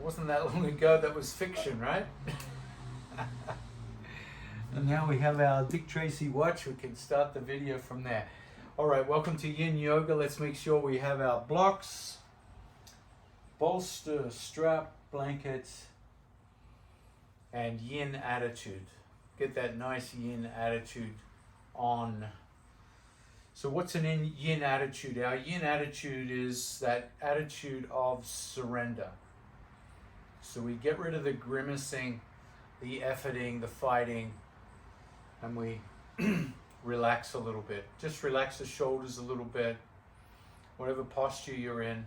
wasn't that long ago that was fiction, right? And now we have our Dick Tracy watch. We can start the video from there. All right, welcome to Yin Yoga. Let's make sure we have our blocks, bolster, strap, blanket, and Yin attitude. Get that nice Yin attitude on. So what's an Yin attitude? Our Yin attitude is that attitude of surrender. So we get rid of the grimacing, the efforting, the fighting, and we relax a little bit. Just relax the shoulders a little bit, whatever posture you're in.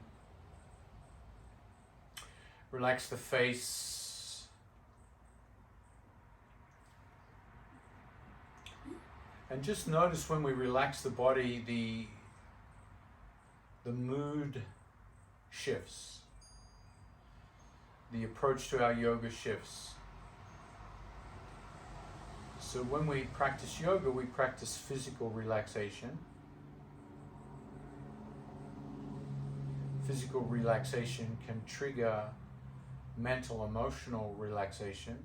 Relax the face. And just notice when we relax the body, the mood shifts. The approach to our yoga shifts. So when we practice yoga, we practice physical relaxation. Physical relaxation can trigger mental, emotional relaxation.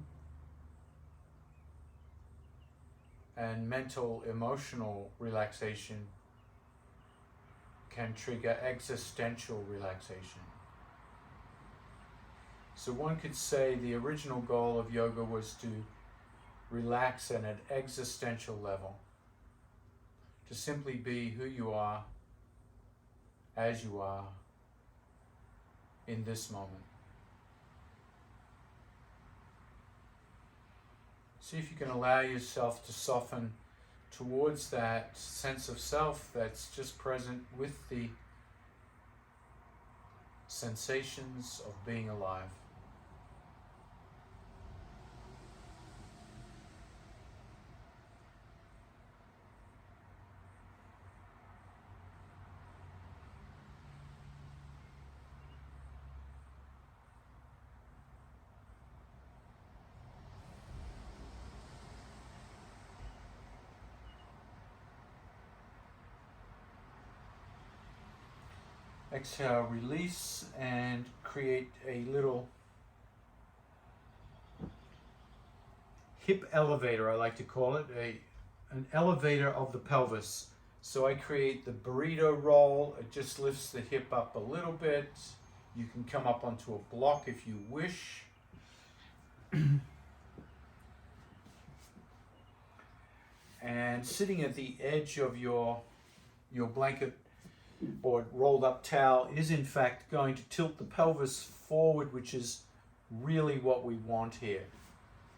And mental, emotional relaxation can trigger existential relaxation. So one could say the original goal of yoga was to relax at an existential level, to simply be who you are, as you are, in this moment. See if you can allow yourself to soften towards that sense of self that's just present with the sensations of being alive. Exhale, release, and create a little hip elevator, I like to call it, an elevator of the pelvis. So I create the burrito roll. It just lifts the hip up a little bit. You can come up onto a block if you wish. And sitting at the edge of your blanket or rolled up towel is in fact going to tilt the pelvis forward, which is really what we want here.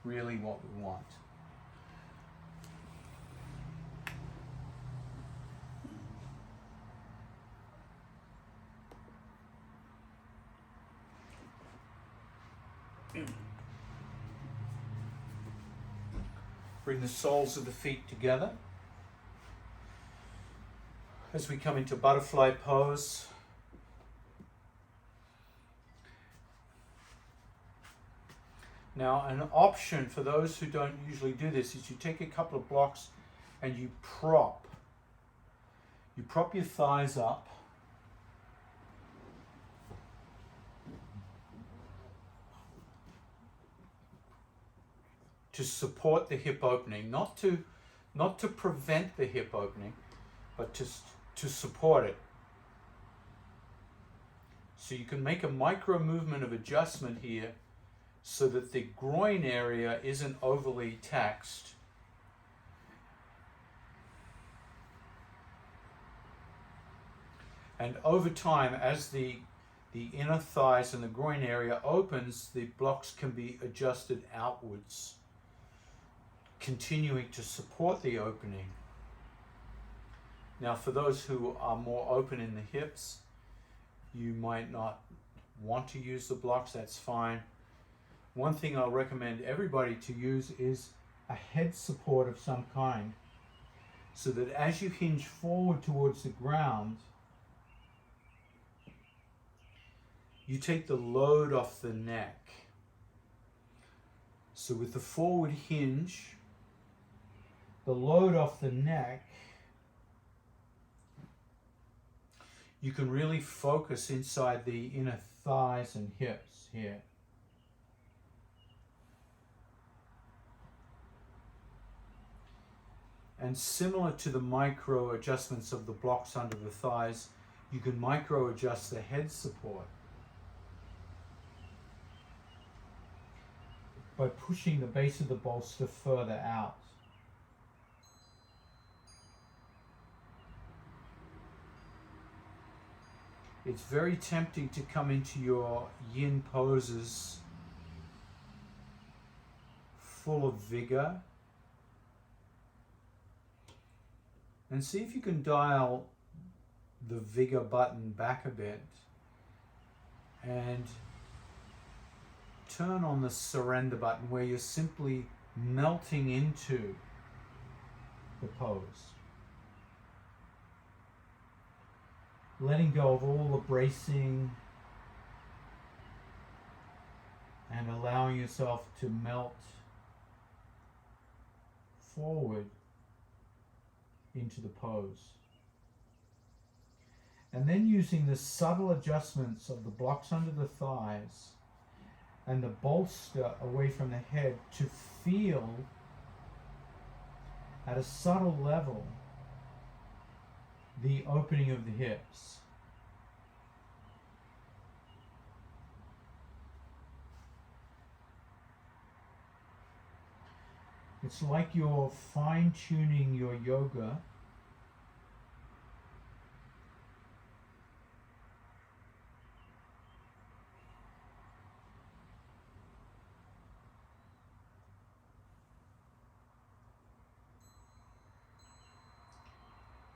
Really what we want. Bring the soles of the feet together. As we come into butterfly pose, now an option for those who don't usually do this is you take a couple of blocks and you prop your thighs up to support the hip opening, not to prevent the hip opening, but to support it. So you can make a micro movement of adjustment here so that the groin area isn't overly taxed. And over time, as the inner thighs and the groin area opens, the blocks can be adjusted outwards, continuing to support the opening. Now, for those who are more open in the hips, you might not want to use the blocks, that's fine. One thing I'll recommend everybody to use is a head support of some kind, so that as you hinge forward towards the ground, you take the load off the neck. So with the forward hinge, the load off the neck, you can really focus inside the inner thighs and hips here. And similar to the micro adjustments of the blocks under the thighs, you can micro adjust the head support by pushing the base of the bolster further out. It's very tempting to come into your yin poses full of vigor, and see if you can dial the vigor button back a bit and turn on the surrender button, where you're simply melting into the pose, letting go of all the bracing and allowing yourself to melt forward into the pose. And then using the subtle adjustments of the blocks under the thighs and the bolster away from the head to feel at a subtle level the opening of the hips. It's like you're fine-tuning your yoga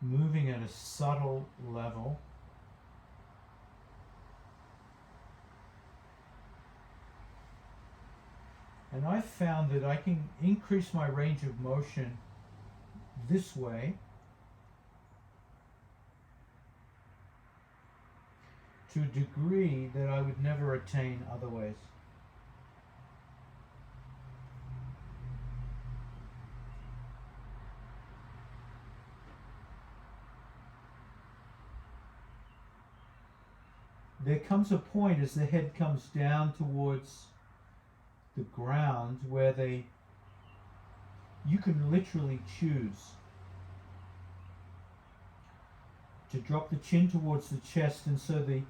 moving at a subtle level. And I've found that I can increase my range of motion this way to a degree that I would never attain otherwise. There comes a point as the head comes down towards the ground where you can literally choose to drop the chin towards the chest, and so the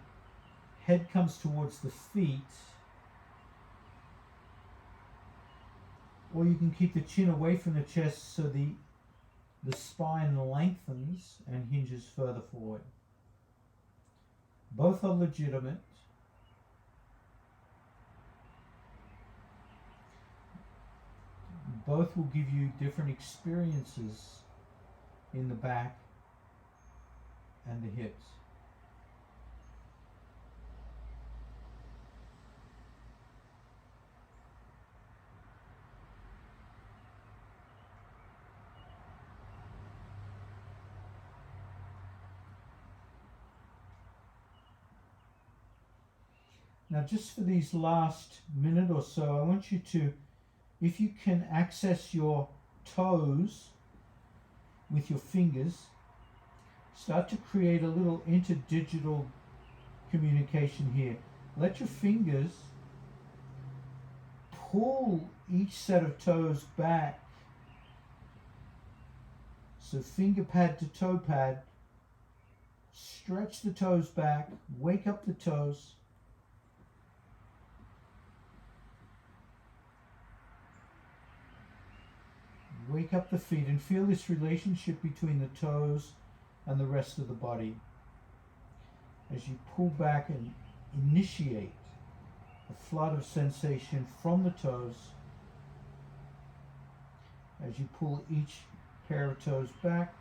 head comes towards the feet, or you can keep the chin away from the chest so the spine lengthens and hinges further forward. Both are legitimate. Both will give you different experiences in the back and the hips. Now, just for these last minute or so, I want you to, if you can access your toes with your fingers, start to create a little interdigital communication here. Let your fingers pull each set of toes back. So finger pad to toe pad, stretch the toes back, wake up the toes. Wake up the feet and feel this relationship between the toes and the rest of the body as you pull back and initiate a flood of sensation from the toes as you pull each pair of toes back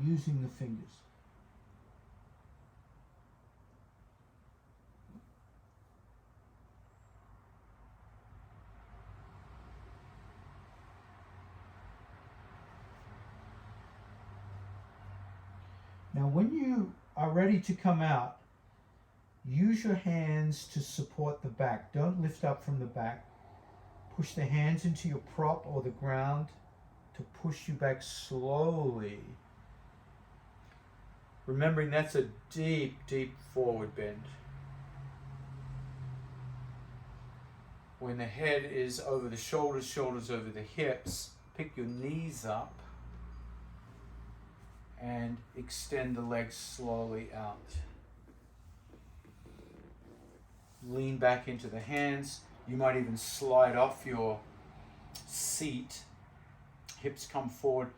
using the fingers. Now, when you are ready to come out, use your hands to support the back. Don't lift up from the back. Push the hands into your prop or the ground to push you back slowly. Remembering that's a deep, deep forward bend. When the head is over the shoulders, shoulders over the hips, pick your knees up and extend the legs slowly out. Lean back into the hands. You might even slide off your seat. Hips come forward.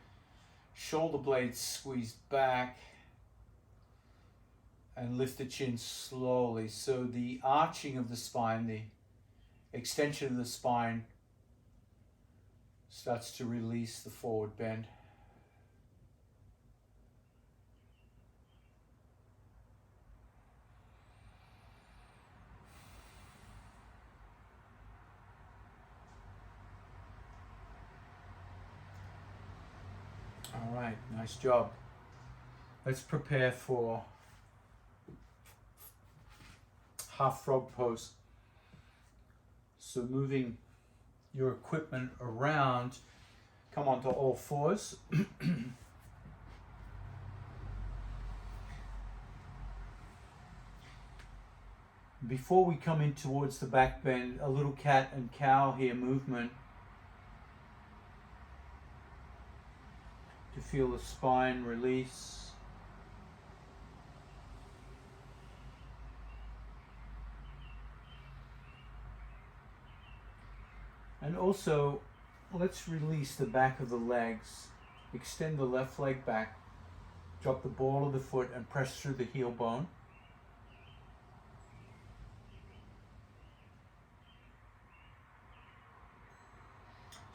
Shoulder blades squeeze back. And lift the chin slowly. So the arching of the spine, the extension of the spine starts to release the forward bend. All right, nice job. Let's prepare for half frog pose. So moving your equipment around, come onto all fours. Before we come in towards the back bend, a little cat and cow here movement to feel the spine release. And also, let's release the back of the legs. Extend the left leg back. Drop the ball of the foot and press through the heel bone.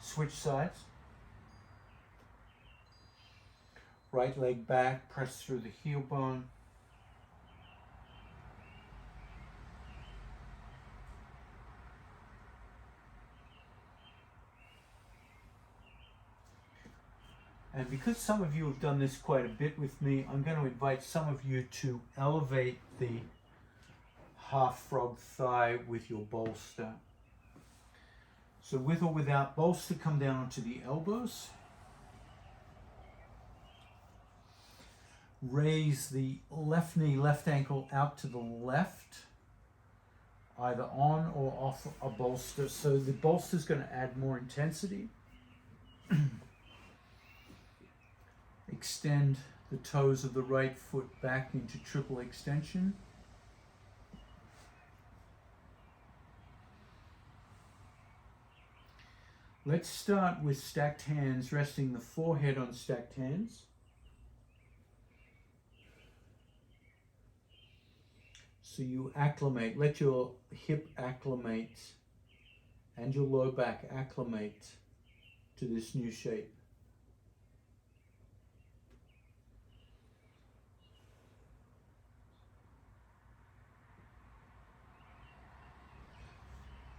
Switch sides. Right leg back, press through the heel bone. And because some of you have done this quite a bit with me, I'm going to invite some of you to elevate the half frog thigh with your bolster. So with or without bolster, come down onto the elbows. Raise the left knee, left ankle out to the left, either on or off a bolster. So the bolster is going to add more intensity. Extend the toes of the right foot back into triple extension. Let's start with stacked hands, resting the forehead on stacked hands. So you acclimate, let your hip acclimate and your low back acclimate to this new shape.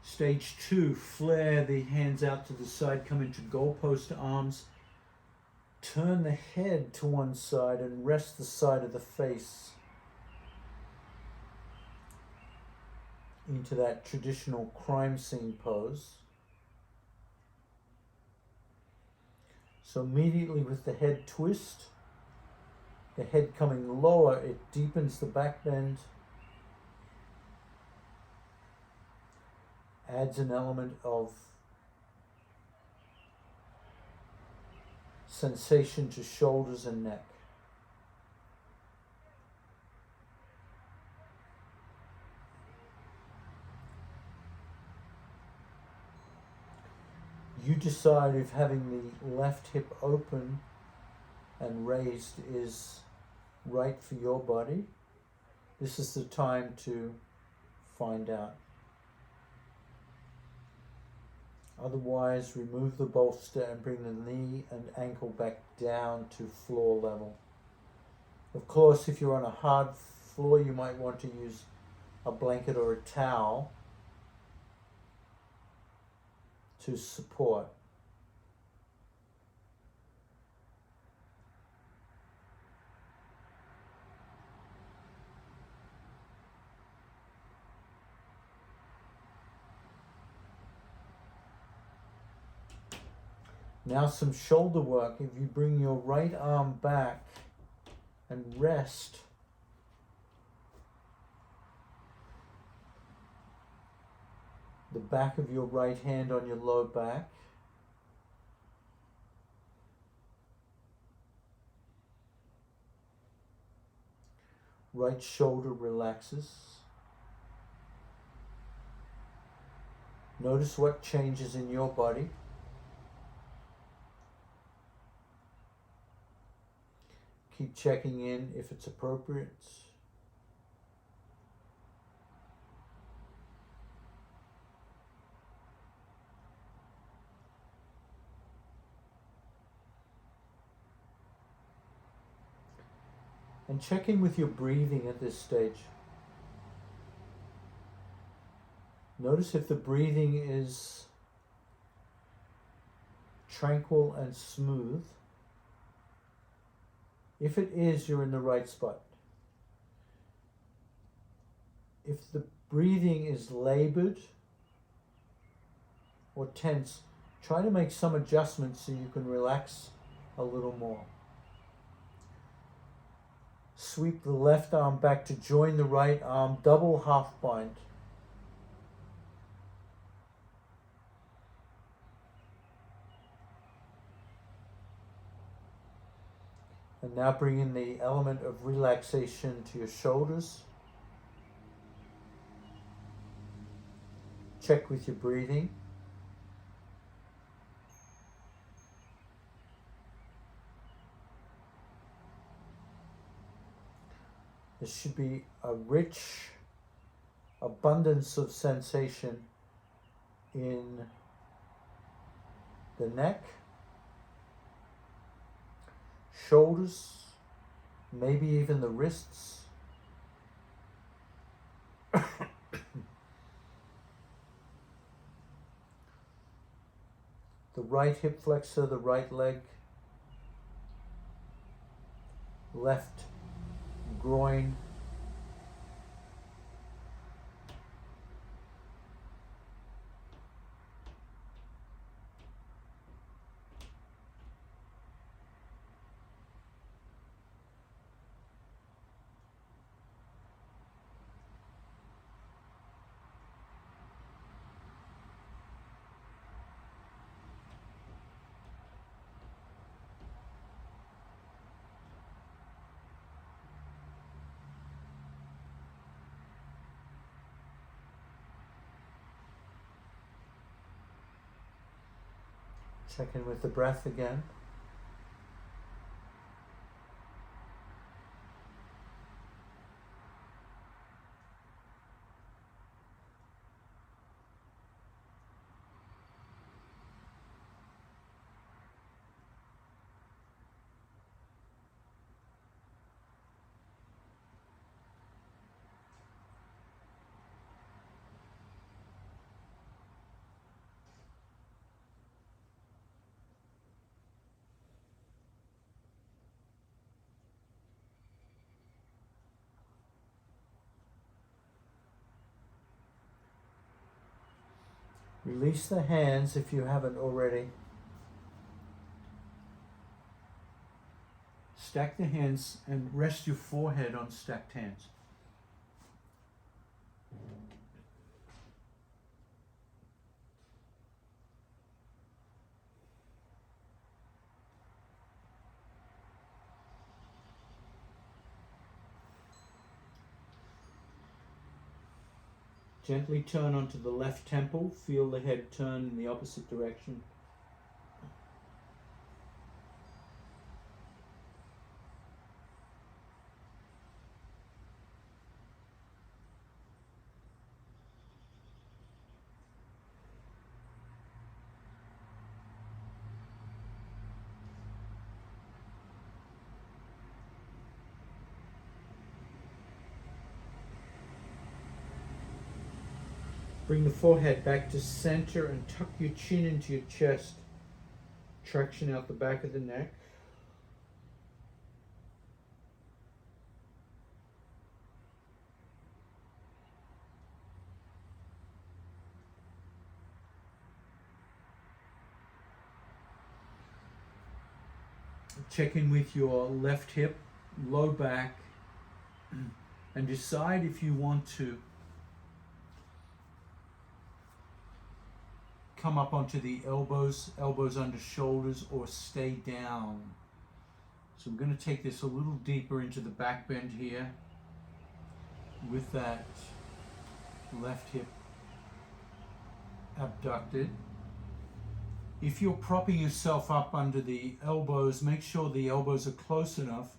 Stage 2, flare the hands out to the side, come into goalpost arms. Turn the head to one side and rest the side of the face into that traditional crime scene pose. So immediately with the head twist, the head coming lower, it deepens the back bend. Adds an element of sensation to shoulders and neck. You decide if having the left hip open and raised is right for your body. This is the time to find out. Otherwise, remove the bolster and bring the knee and ankle back down to floor level. Of course, if you're on a hard floor, you might want to use a blanket or a towel to support. Now some shoulder work. If you bring your right arm back and rest the back of your right hand on your low back. Right shoulder relaxes. Notice what changes in your body. Keep checking in if it's appropriate. And check in with your breathing at this stage. Notice if the breathing is tranquil and smooth. If it is, you're in the right spot. If the breathing is labored or tense, try to make some adjustments so you can relax a little more. Sweep the left arm back to join the right arm, double half bind. And now bring in the element of relaxation to your shoulders. Check with your breathing. There should be a rich abundance of sensation in the neck, shoulders, maybe even the wrists. The right hip flexor, the right leg, left groin, check in with the breath again. Release the hands if you haven't already. Stack the hands and rest your forehead on stacked hands. Gently turn onto the left temple. Feel the head turn in the opposite direction. Bring the forehead back to center and tuck your chin into your chest. Traction out the back of the neck. Check in with your left hip, low back, and decide if you want to come up onto the elbows, elbows under shoulders, or stay down. So we're going to take this a little deeper into the back bend here with that left hip abducted. If you're propping yourself up under the elbows, make sure the elbows are close enough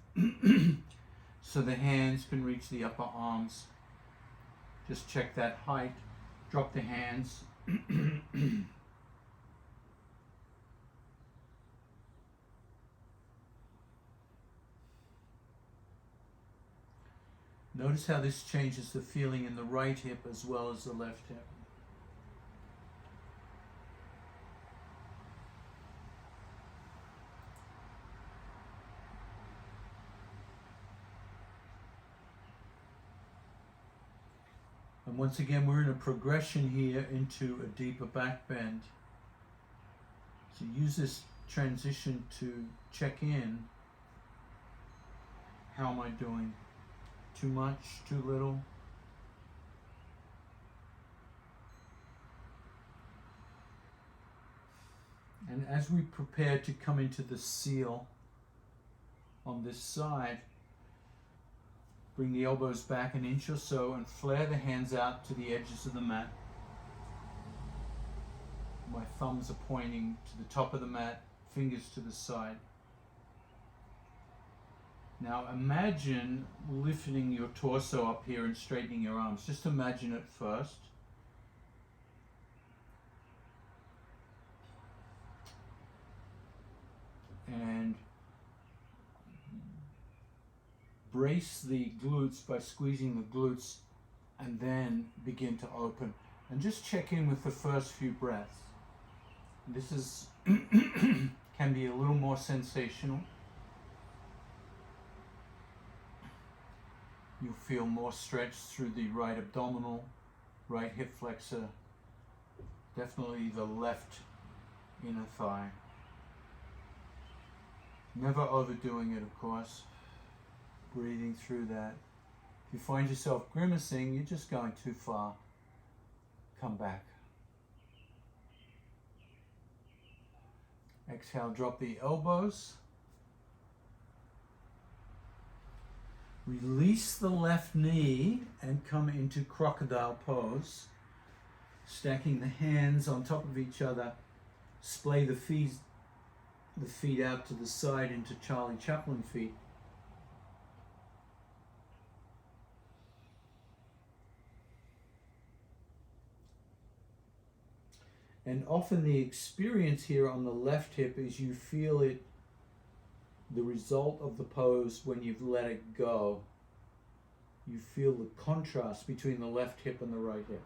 so the hands can reach the upper arms. Just check that height. Drop the hands. Notice how this changes the feeling in the right hip as well as the left hip. And once again, we're in a progression here into a deeper back bend. So use this transition to check in. How am I doing? Too much? Too little? And as we prepare to come into the seal on this side, bring the elbows back an inch or so and flare the hands out to the edges of the mat. My thumbs are pointing to the top of the mat, fingers to the side. Now imagine lifting your torso up here and straightening your arms. Just imagine it first. And brace the glutes by squeezing the glutes and then begin to open. And just check in with the first few breaths. This is can be a little more sensational. You'll feel more stretch through the right abdominal, right hip flexor, definitely the left inner thigh. Never overdoing it, of course. Breathing through that. If you find yourself grimacing, you're just going too far. Come back. Exhale, drop the elbows. Release the left knee and come into crocodile pose. Stacking the hands on top of each other. Splay the feet out to the side into Charlie Chaplin feet. And often the experience here on the left hip is you feel it, the result of the pose when you've let it go. You feel the contrast between the left hip and the right hip.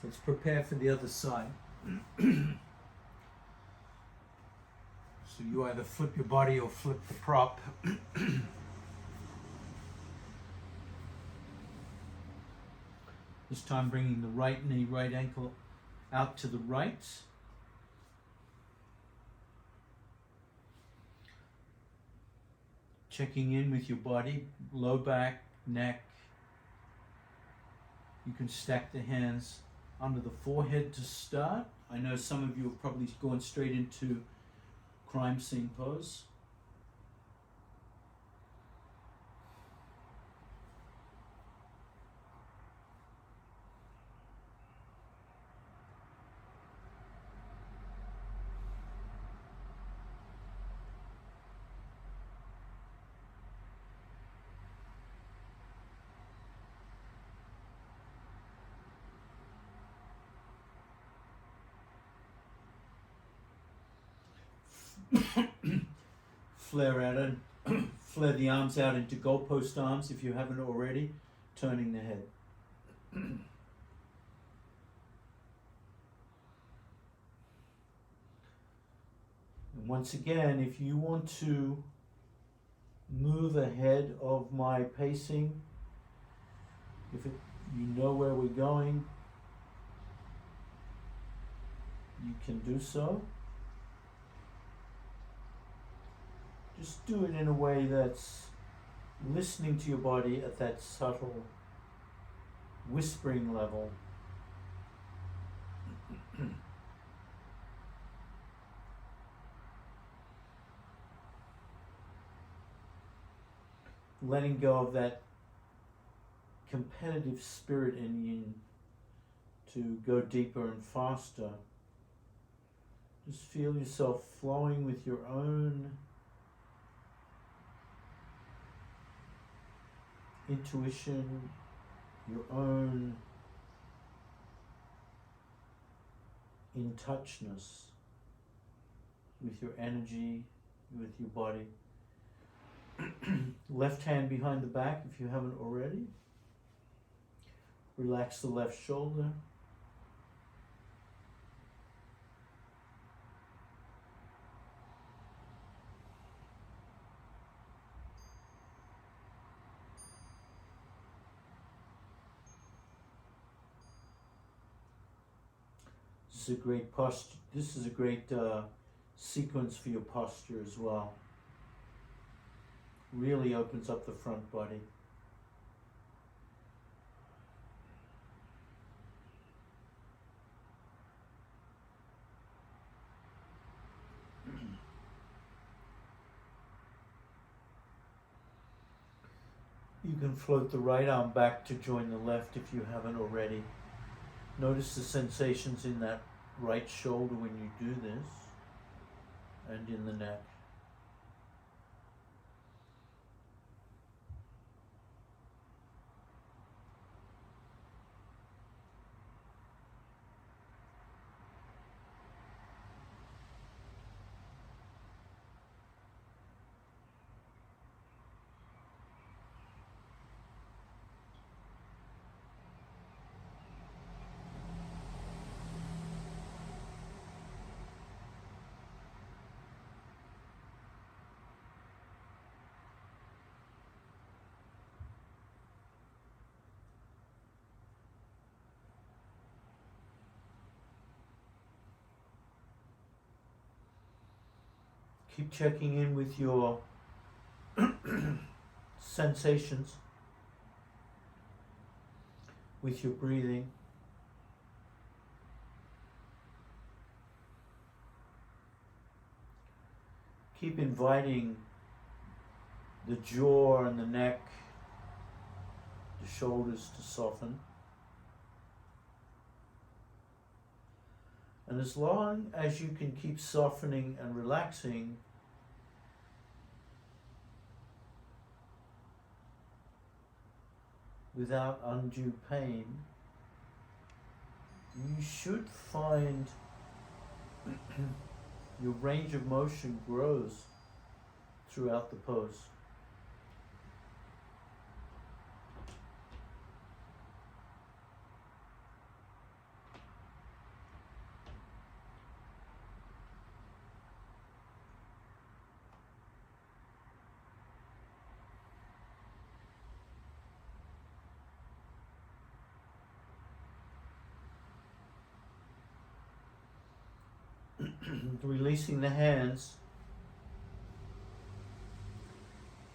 Let's prepare for the other side. So you either flip your body or flip the prop. This time bringing the right knee, right ankle out to the right. Checking in with your body, low back, neck. You can stack the hands under the forehead to start. I know some of you have probably gone straight into crime scene pose. Flare the arms out into goalpost arms if you haven't already, turning the head. And once again, if you want to move ahead of my pacing, you know where we're going, you can do so. Just do it in a way that's listening to your body at that subtle whispering level. Letting go of that competitive spirit in you to go deeper and faster. Just feel yourself flowing with your own intuition, your own in-touchness with your energy, with your body. Left hand behind the back if you haven't already. Relax the left shoulder. This is a great posture. This is a great sequence for your posture as well. Really opens up the front body. You can float the right arm back to join the left if you haven't already. Notice the sensations in that right shoulder when you do this, and in the neck. Keep checking in with your sensations, with your breathing. Keep inviting the jaw and the neck, the shoulders to soften. And as long as you can keep softening and relaxing, without undue pain, you should find your range of motion grows throughout the pose. Releasing the hands,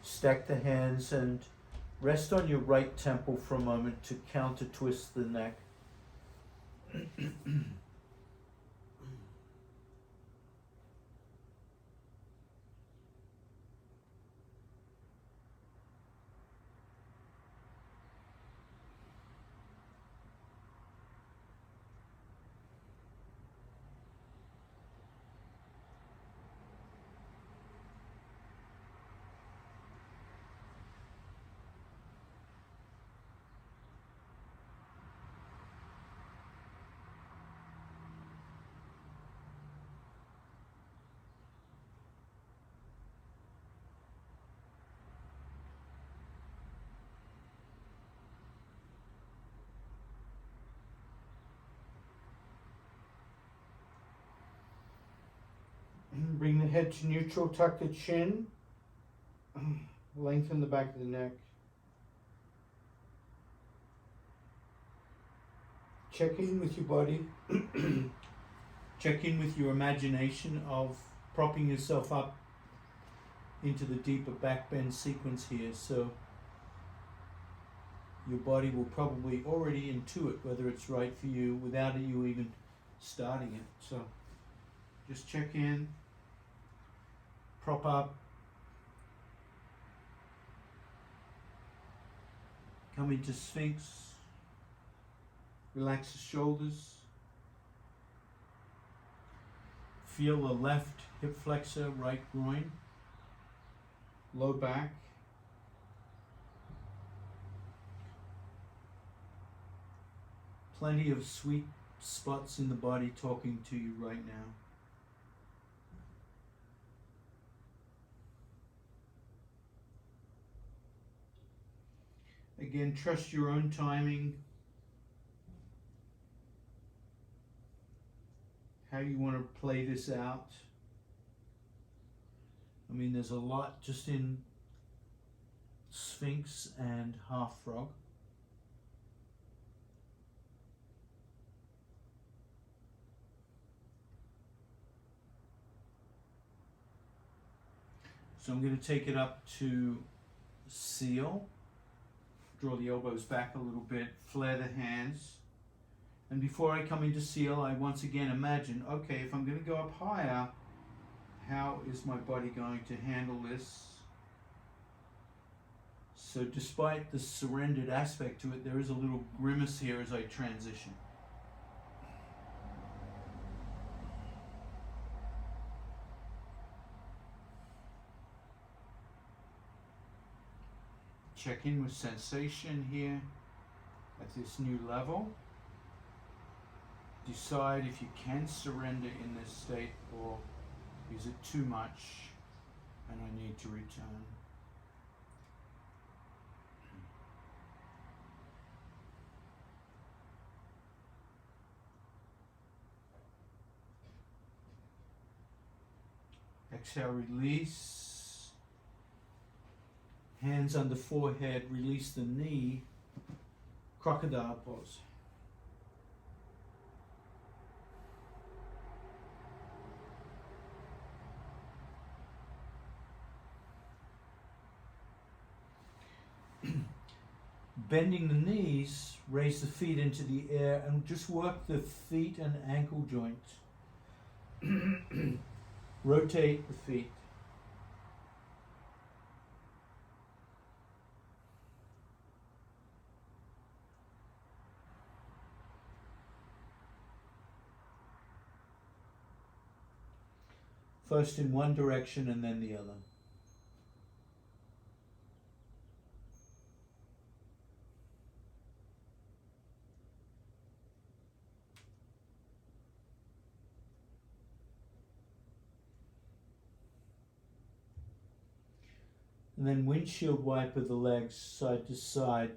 stack the hands and rest on your right temple for a moment to counter twist the neck. Bring the head to neutral, tuck the chin, lengthen the back of the neck. Check in with your body. Check in with your imagination of propping yourself up into the deeper back bend sequence here. So your body will probably already intuit whether it's right for you without you even starting it. So just check in, prop up, come into Sphinx, relax the shoulders, feel the left hip flexor, right groin, low back. Plenty of sweet spots in the body talking to you right now. Again, trust your own timing, how you want to play this out. I mean, there's a lot just in Sphinx and Half Frog. So I'm going to take it up to Seal. Draw the elbows back a little bit, flare the hands. And before I come into Seal, I once again imagine, okay, if I'm going to go up higher, how is my body going to handle this? So despite the surrendered aspect to it, there is a little grimace here as I transition. Check in with sensation here at this new level. Decide if you can surrender in this state or is it too much and I need to return. Exhale, release. Hands under forehead, release the knee, crocodile pose. Bending the knees, raise the feet into the air and just work the feet and ankle joints. Rotate the feet. First in one direction and then the other. And then windshield wiper the legs side to side.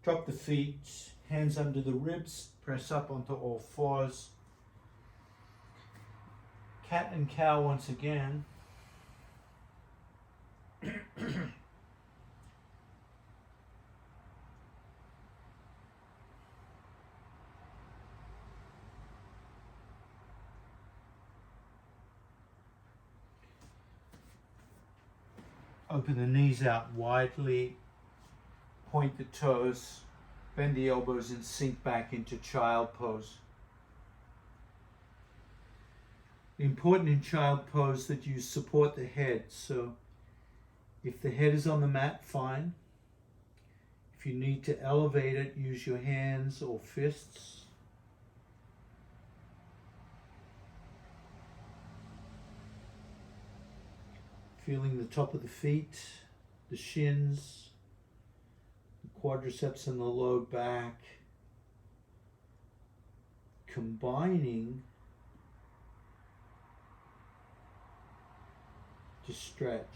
Drop the feet, hands under the ribs, press up onto all fours. Cat and cow once again. Open the knees out widely, point the toes, bend the elbows and sink back into child pose. Important in child pose that you support the head. So if the head is on the mat, fine. If you need to elevate it, use your hands or fists. Feeling the top of the feet, the shins, the quadriceps and the low back. Combining to stretch.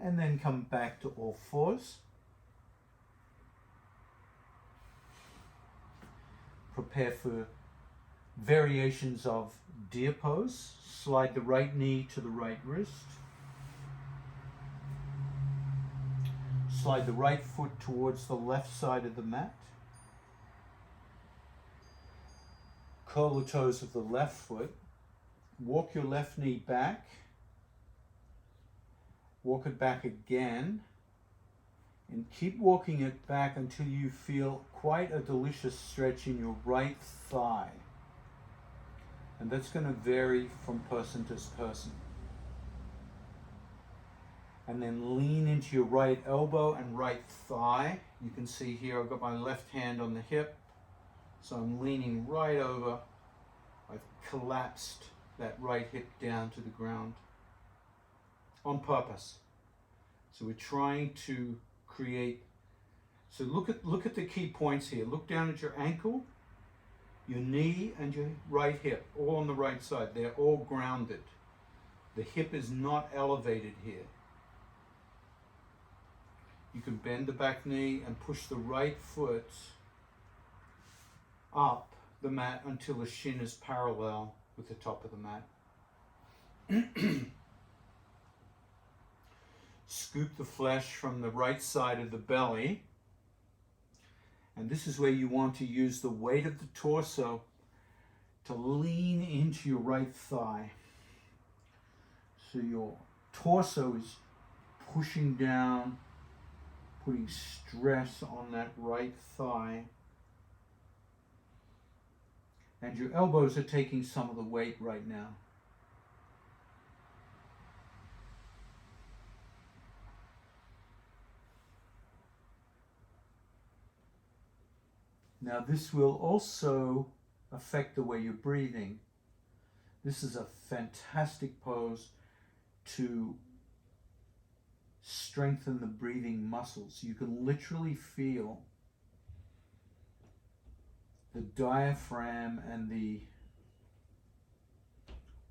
And then come back to all fours. Prepare for variations of deer pose. Slide the right knee to the right wrist. Slide the right foot towards the left side of the mat. Curl the toes of the left foot. Walk your left knee back. Walk it back again. And keep walking it back until you feel quite a delicious stretch in your right thigh. And that's going to vary from person to person. And then lean into your right elbow and right thigh. You can see here I've got my left hand on the hip. So I'm leaning right over. I've collapsed that right hip down to the ground on purpose. So we're trying to create, so look at the key points here. Look down at your ankle, your knee and your right hip, all on the right side. They're all grounded. The hip is not elevated here. You can bend the back knee and push the right foot up the mat until the shin is parallel with the top of the mat. Scoop the flesh from the right side of the belly. And this is where you want to use the weight of the torso to lean into your right thigh. So your torso is pushing down, putting stress on that right thigh. And your elbows are taking some of the weight right now. Now this will also affect the way you're breathing. This is a fantastic pose to strengthen the breathing muscles. You can literally feel the diaphragm and the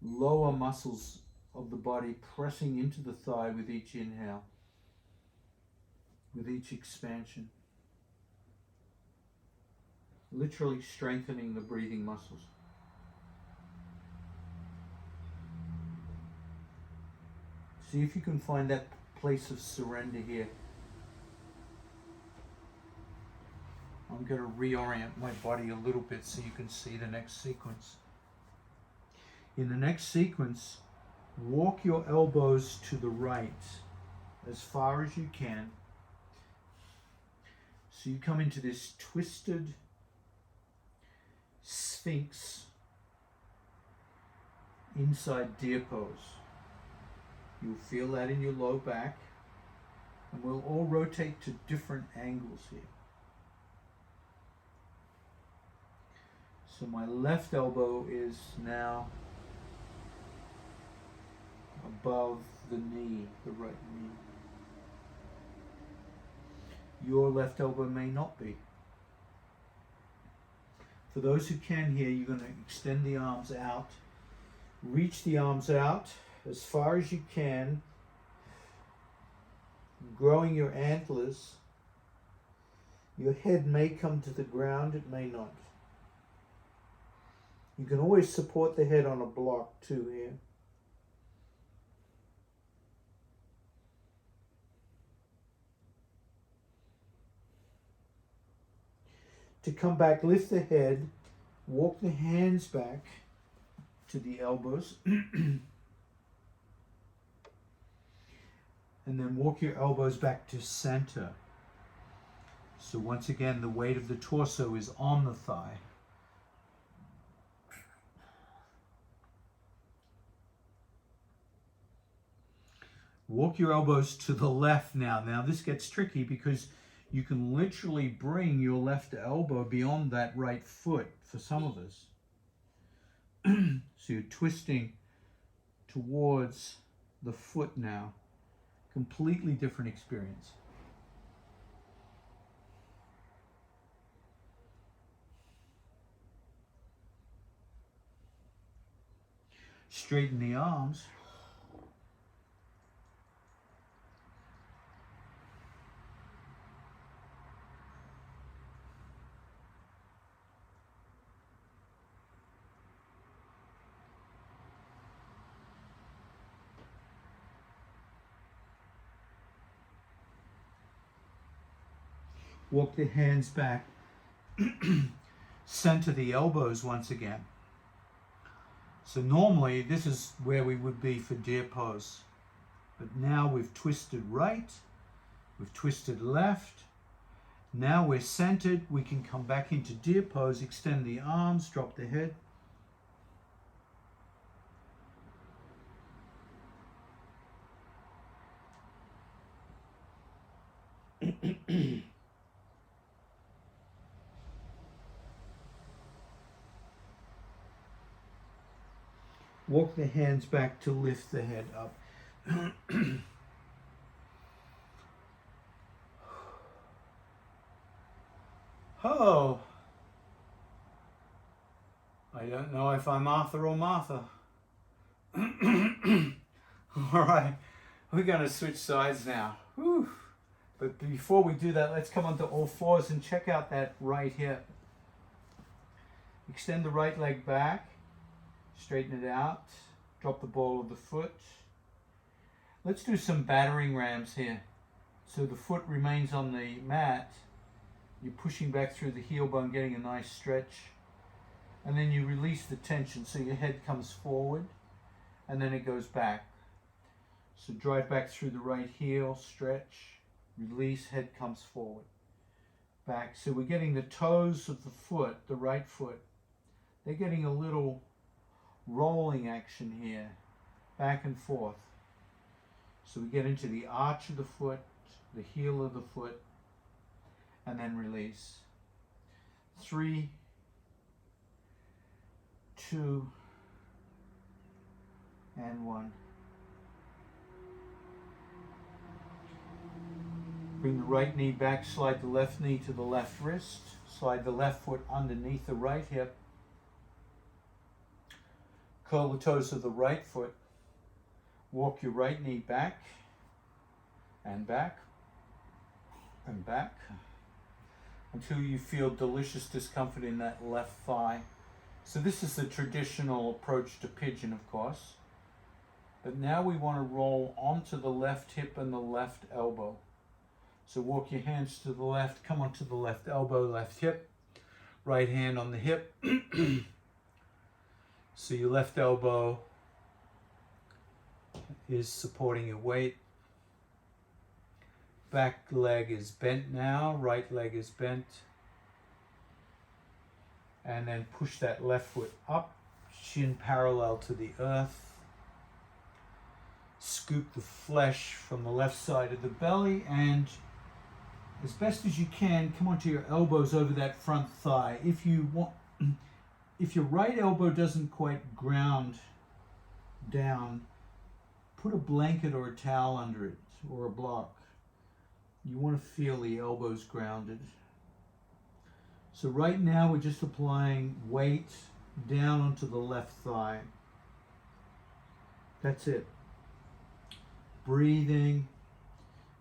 lower muscles of the body pressing into the thigh with each inhale, with each expansion. Literally strengthening the breathing muscles. See if you can find that place of surrender here. I'm going to reorient my body a little bit so you can see the next sequence. In the next sequence, walk your elbows to the right as far as you can. So you come into this twisted Sphinx inside deer pose. You'll feel that in your low back, and we'll all rotate to different angles here. So my left elbow is now above the knee, the right knee. Your left elbow may not be. For those who can here, you're going to extend the arms out. Reach the arms out as far as you can, growing your antlers. Your head may come to the ground, it may not. You can always support the head on a block too here. To come back, lift the head, walk the hands back to the elbows, and then walk your elbows back to center. So once again, the weight of the torso is on the thigh. Walk your elbows to the left now. Now this gets tricky because you can literally bring your left elbow beyond that right foot for some of us. So you're twisting towards the foot now. Completely different experience. Straighten the arms. Walk the hands back. Center the elbows once again. So normally this is where we would be for deer pose. But now we've twisted right, we've twisted left. Now we're centered, we can come back into deer pose, extend the arms, drop the head. Walk the hands back to lift the head up. Oh, I don't know if I'm Arthur or Martha. All right, we're going to switch sides now. Whew. But before we do that, let's come onto all fours and check out that right hip. Extend the right leg back, straighten it out, drop the ball of the foot. Let's do some battering rams here. So the foot remains on the mat. You're pushing back through the heel bone, getting a nice stretch. And then you release the tension, so your head comes forward, and then it goes back. So drive back through the right heel, stretch, release, head comes forward, back. So we're getting the toes of the foot, the right foot. They're getting a little rolling action here, back and forth. So we get into the arch of the foot, the heel of the foot, and then release. 3, 2, and 1. Bring the right knee back, slide the left knee to the left wrist, slide the left foot underneath the right hip, curl the toes of the right foot, walk your right knee back, and back, and back, until you feel delicious discomfort in that left thigh. So this is the traditional approach to pigeon, of course. But now we want to roll onto the left hip and the left elbow. So walk your hands to the left, come onto the left elbow, left hip, right hand on the hip. So your left elbow is supporting your weight. Back leg is bent now, right leg is bent. And then push that left foot up, shin parallel to the earth. Scoop the flesh from the left side of the belly, and as best as you can, come onto your elbows over that front thigh. If your right elbow doesn't quite ground down, put a blanket or a towel under it, or a block. You want to feel the elbows grounded. So right now we're just applying weight down onto the left thigh. That's it. Breathing,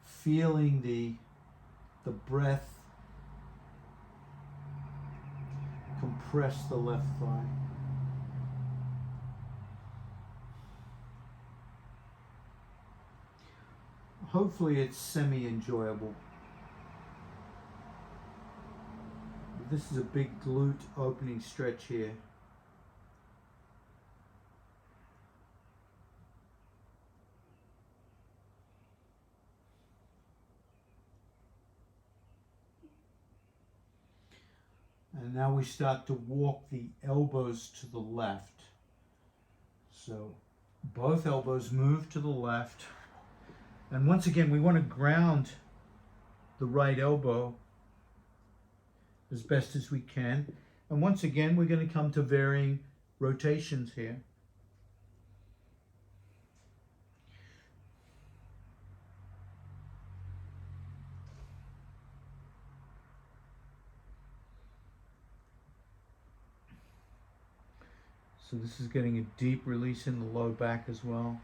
feeling the breath compress the left thigh. Hopefully it's semi-enjoyable. This is a big glute opening stretch here. And now we start to walk the elbows to the left. So both elbows move to the left. And once again, we want to ground the right elbow as best as we can. And once again, we're going to come to varying rotations here. So this is getting a deep release in the low back as well.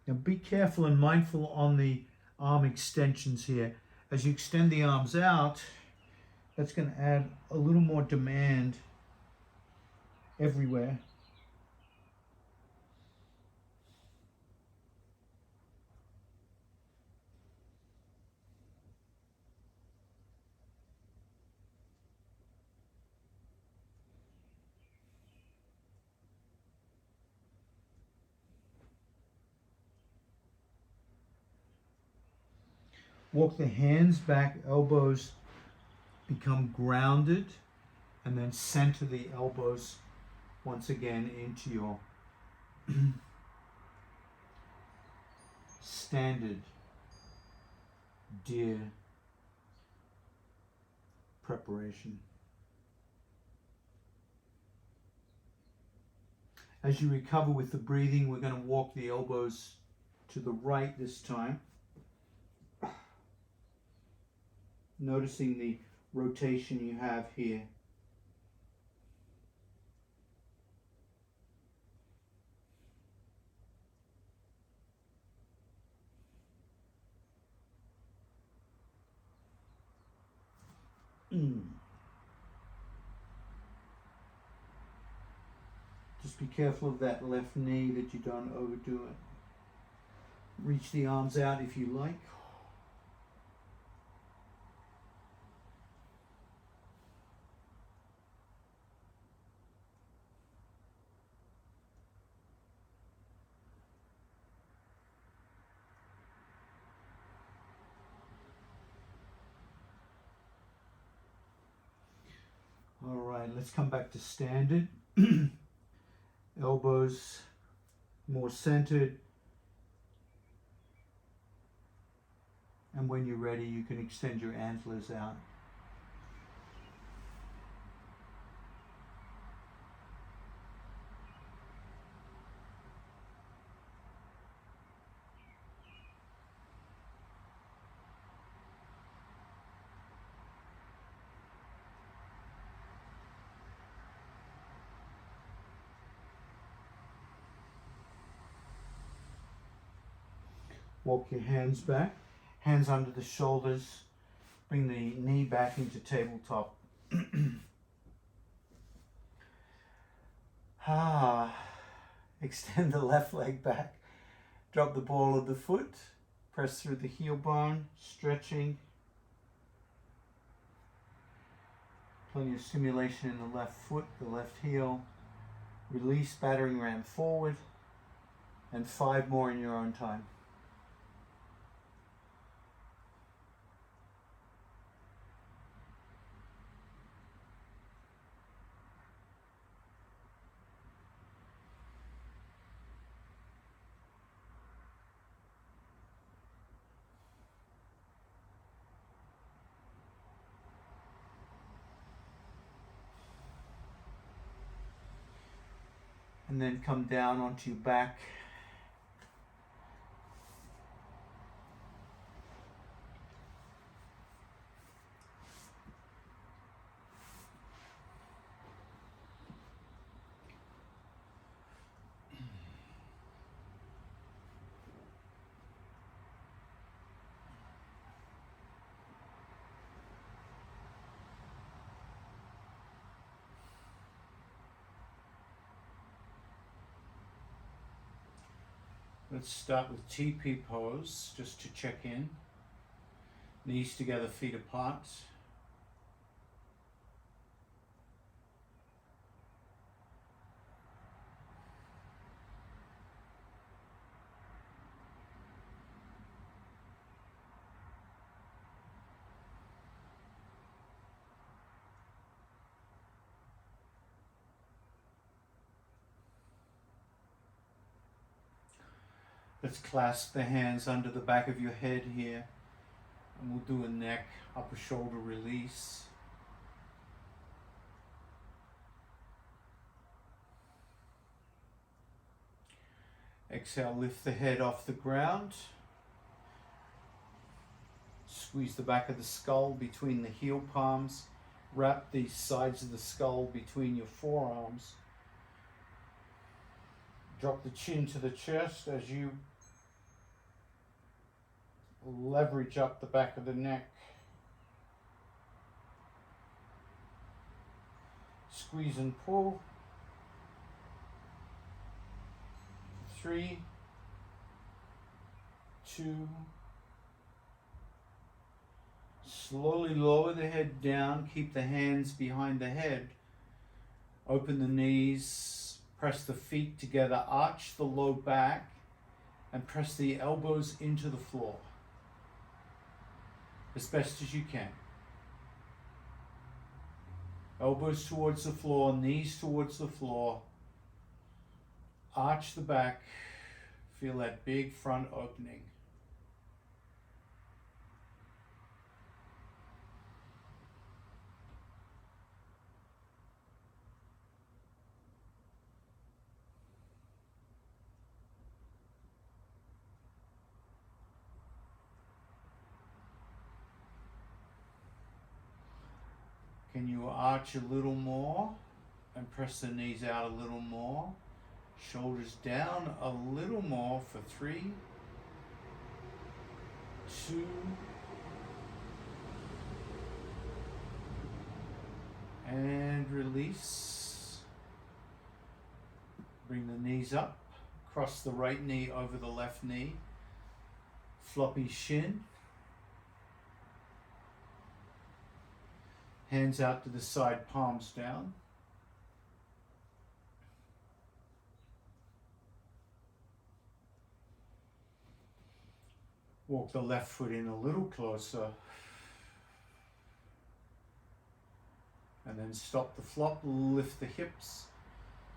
Now be careful and mindful on the arm extensions here. As you extend the arms out, that's going to add a little more demand everywhere. Walk the hands back, elbows become grounded, and then center the elbows once again into your standard deer preparation. As you recover with the breathing, we're going to walk the elbows to the right this time. Noticing the rotation you have here. Just be careful of that left knee that you don't overdo it. Reach the arms out if you like. All right, let's come back to standard. Elbows more centered. And when you're ready, you can extend your antlers out. Walk your hands back, hands under the shoulders, bring the knee back into tabletop. Extend the left leg back, drop the ball of the foot, press through the heel bone, stretching. Plenty of stimulation in the left foot, the left heel. Release, battering ram forward, and 5 more in your own time. And then come down onto your back. Let's start with TP pose, just to check in. Knees together, feet apart. Let's clasp the hands under the back of your head here, and we'll do a neck, upper shoulder release. Exhale, lift the head off the ground. Squeeze the back of the skull between the heel palms. Wrap the sides of the skull between your forearms. Drop the chin to the chest as you leverage up the back of the neck. Squeeze and pull. 3, 2. Slowly lower the head down. Keep the hands behind the head. Open the knees. Press the feet together. Arch the low back. And press the elbows into the floor. as best as you can. Elbows towards the floor, knees towards the floor. Arch the back. Feel that big front opening. Can you arch a little more and press the knees out a little more? Shoulders down a little more for 3, 2, and release. Bring the knees up, cross the right knee over the left knee, floppy shin. Hands out to the side, palms down. Walk the left foot in a little closer. And then stop the flop, lift the hips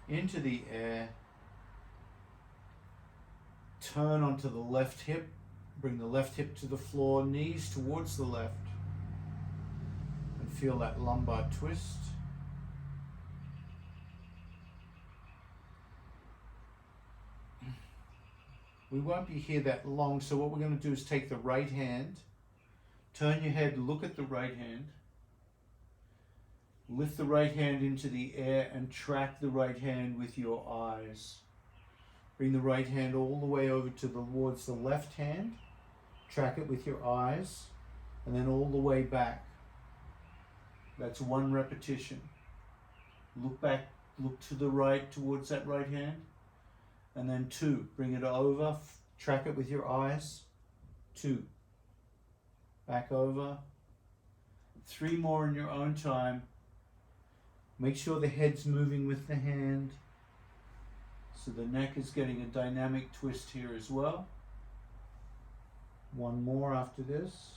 into the air. Turn onto the left hip, bring the left hip to the floor, knees towards the left. And feel that lumbar twist. We won't be here that long, so what we're going to do is take the right hand, turn your head, look at the right hand, lift the right hand into the air and track the right hand with your eyes. Bring the right hand all the way over towards the left hand, track it with your eyes, and then all the way back. That's 1 repetition. Look back, look to the right towards that right hand. And then 2, bring it over, track it with your eyes, 2, back over, 3 more in your own time. Make sure the head's moving with the hand, so the neck is getting a dynamic twist here as well. 1 more after this.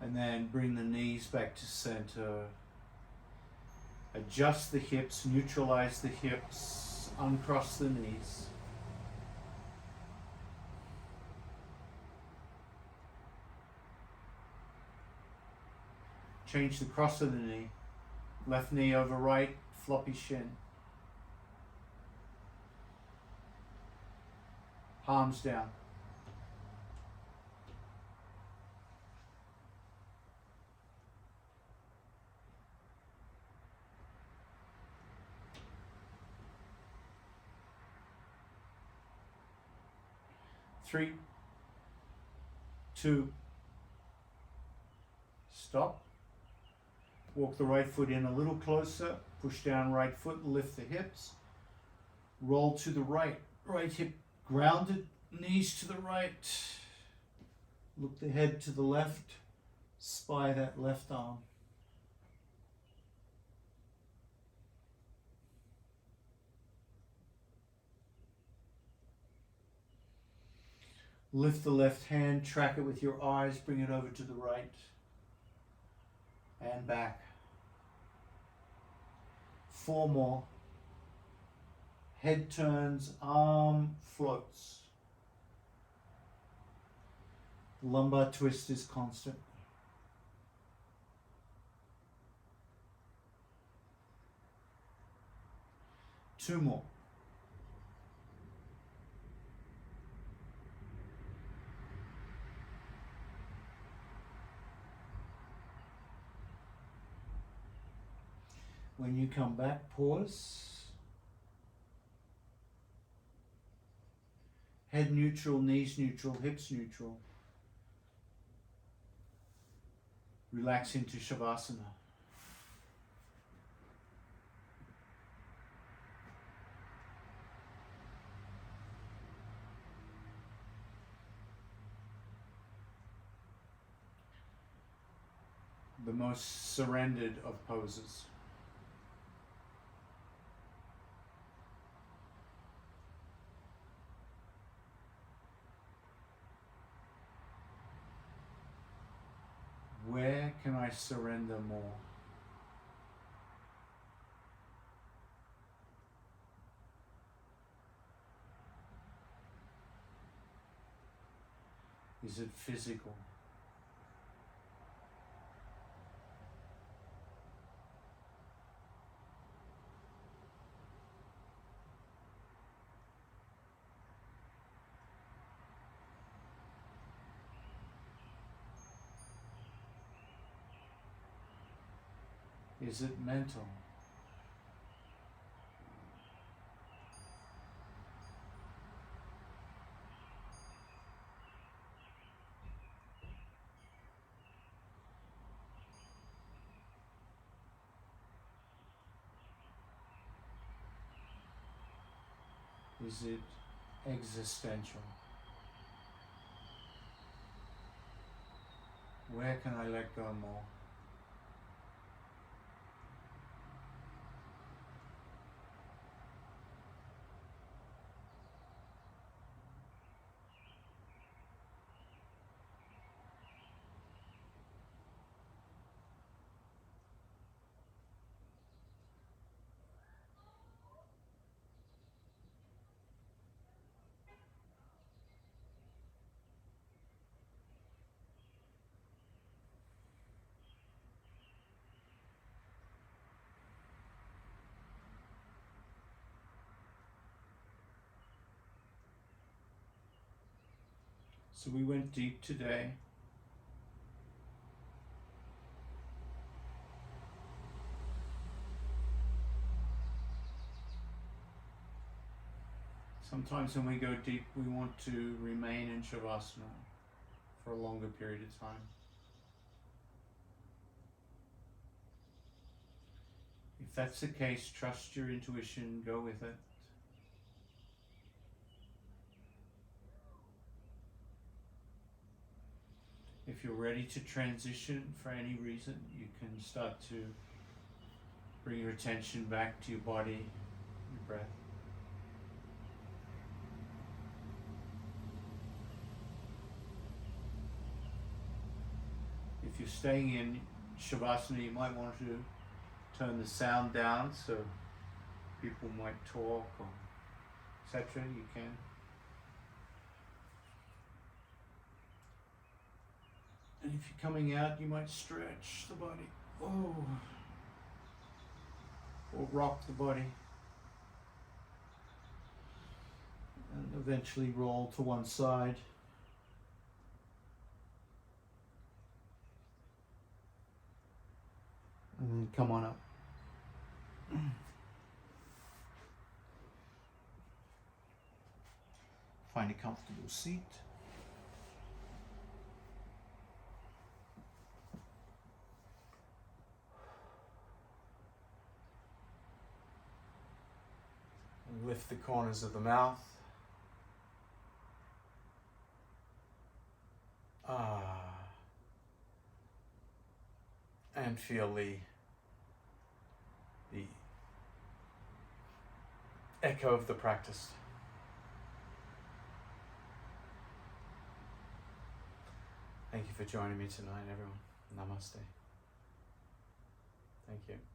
And then bring the knees back to center. Adjust the hips, neutralize the hips, uncross the knees. Change the cross of the knee. Left knee over right, floppy shin. Palms down. Three, 2, stop. Walk the right foot in a little closer, push down right foot, lift the hips, roll to the right, right hip grounded, knees to the right, look the head to the left, spy that left arm. Lift the left hand, track it with your eyes, bring it over to the right and back. 4 more. Head turns, arm floats. Lumbar twist is constant. Two more. When you come back, pause. Head neutral, knees neutral, hips neutral. Relax into Shavasana. The most surrendered of poses. can I surrender more? Is it physical? Is it mental? Is it existential? Where can I let go more? So we went deep today. Sometimes when we go deep, we want to remain in Shavasana for a longer period of time. If that's the case, trust your intuition, go with it. If you're ready to transition for any reason, you can start to bring your attention back to your body, your breath. If you're staying in Shavasana, you might want to turn the sound down so people might talk or etc. You can. And if you're coming out, you might stretch the body. Oh. Or rock the body. And eventually roll to one side. And then come on up. Find a comfortable seat. And lift the corners of the mouth. And feel the echo of the practice. Thank you for joining me tonight, everyone. Namaste. Thank you.